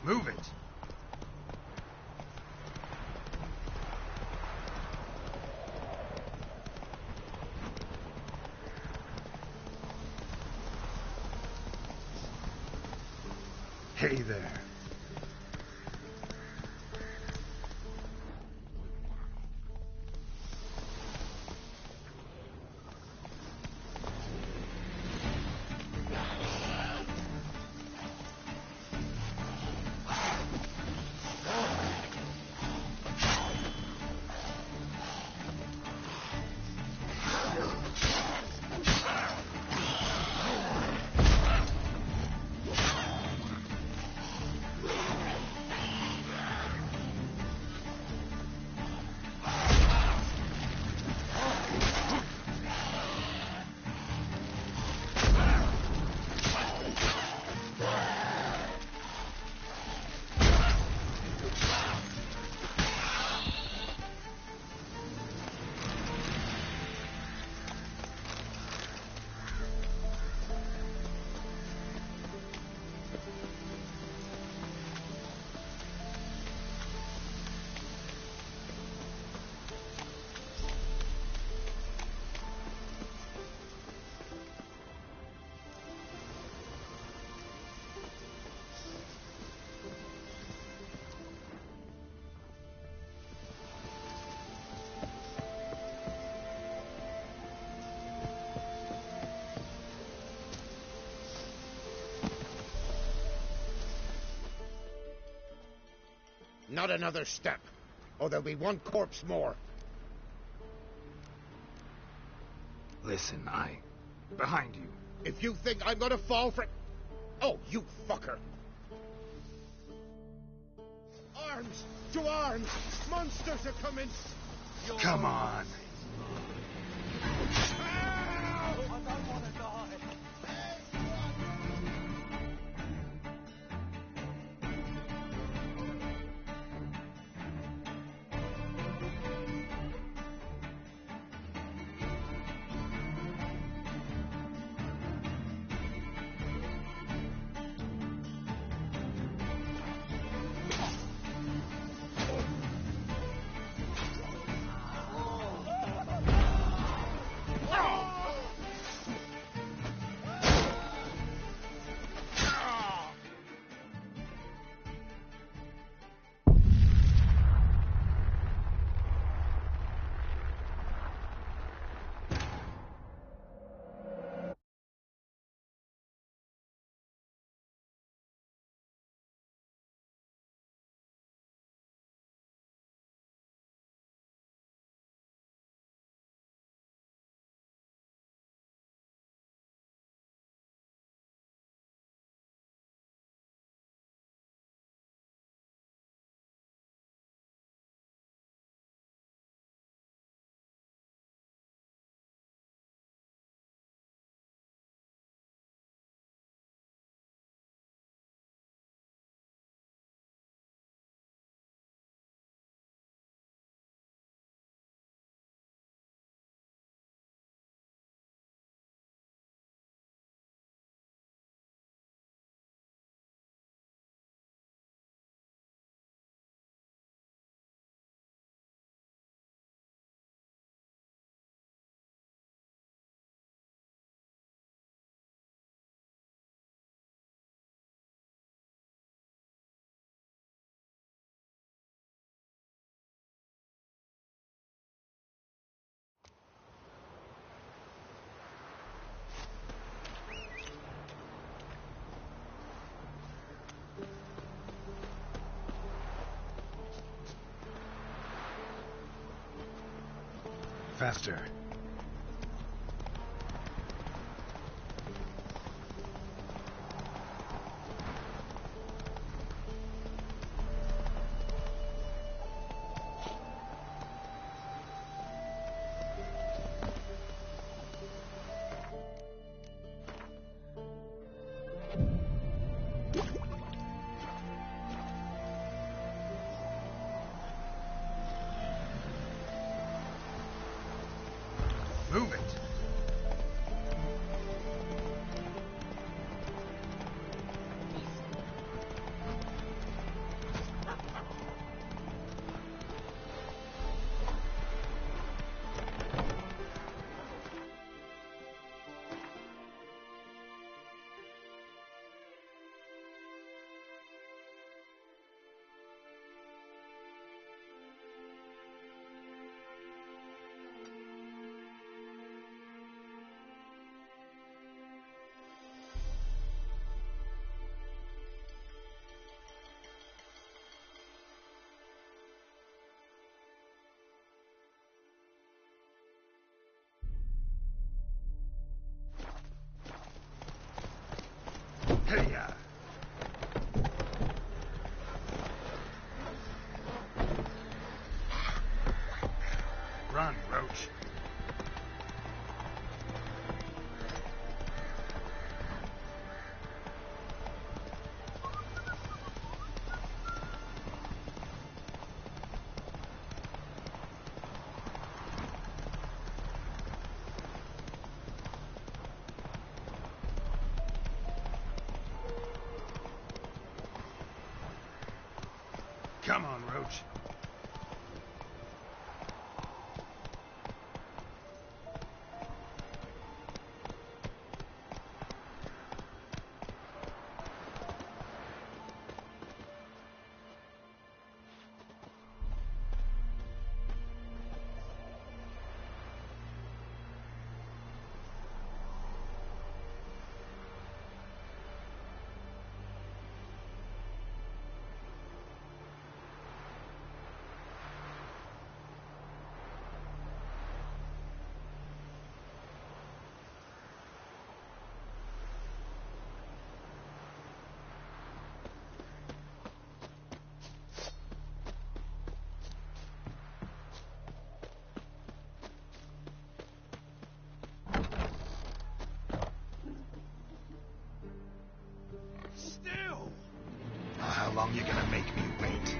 Move it! Hey there. Not another step, or there'll be one corpse more. Listen, behind you. If you think I'm gonna fall for... Oh, you fucker! Arms! To arms! Monsters are coming! Come on! I don't want to die. Faster. Come on, Roach. How long you gonna make me wait?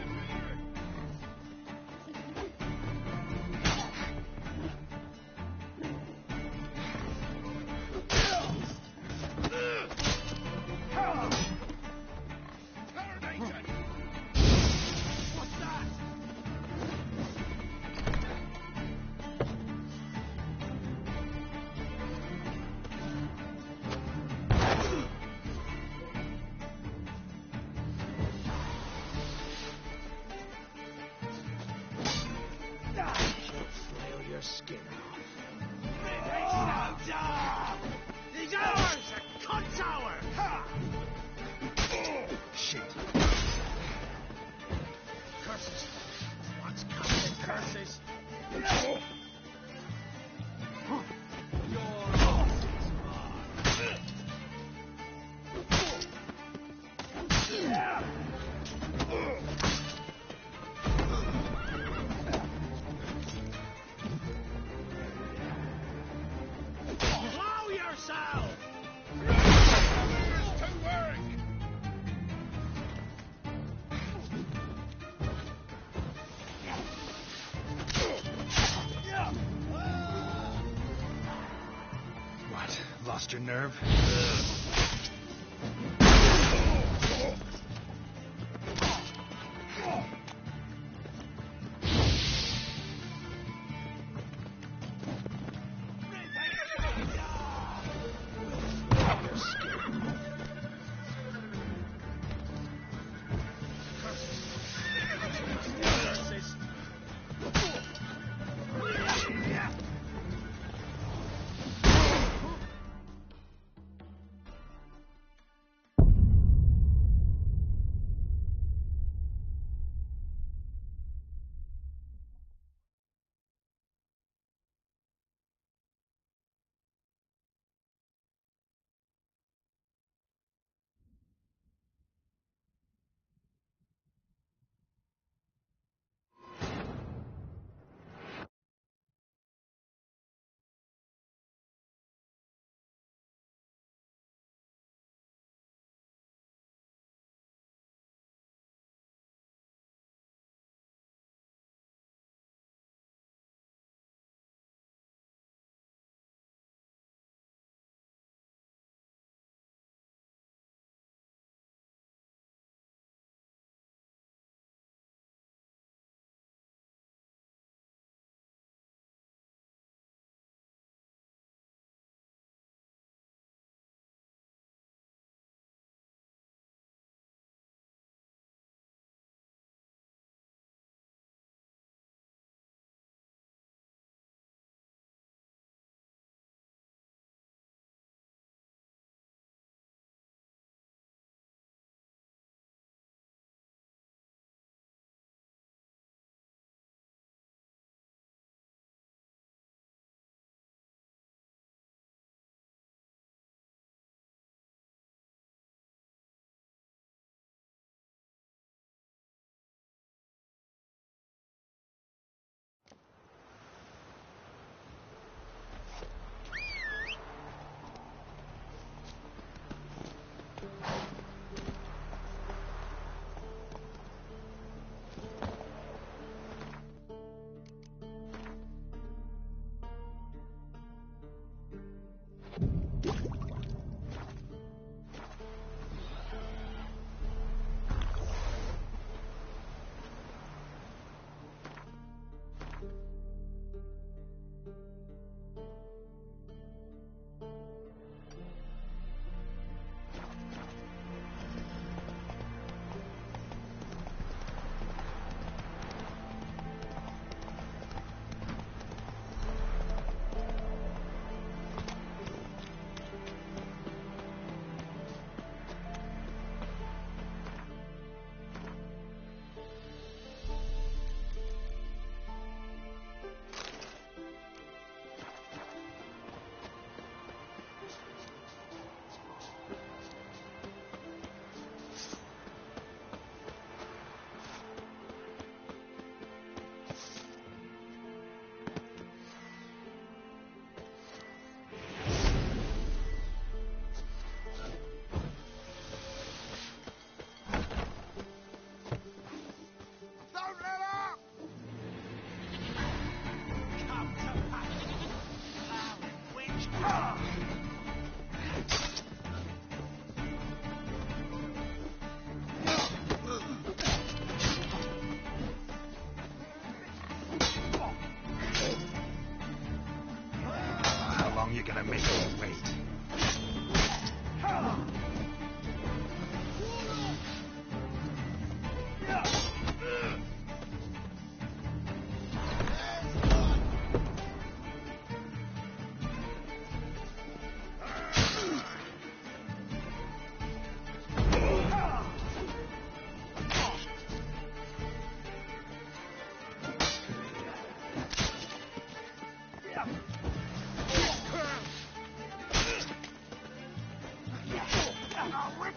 Lost your nerve?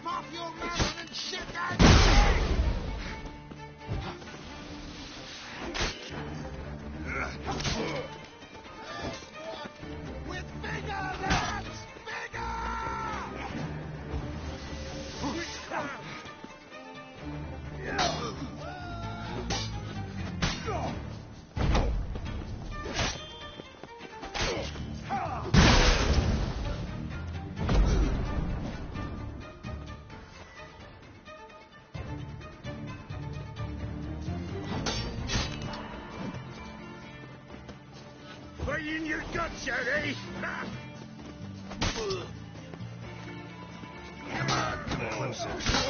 Rip off your melon and shit that! With bigger, lads! Bigger! Right in your guts, eh? Come on, closer.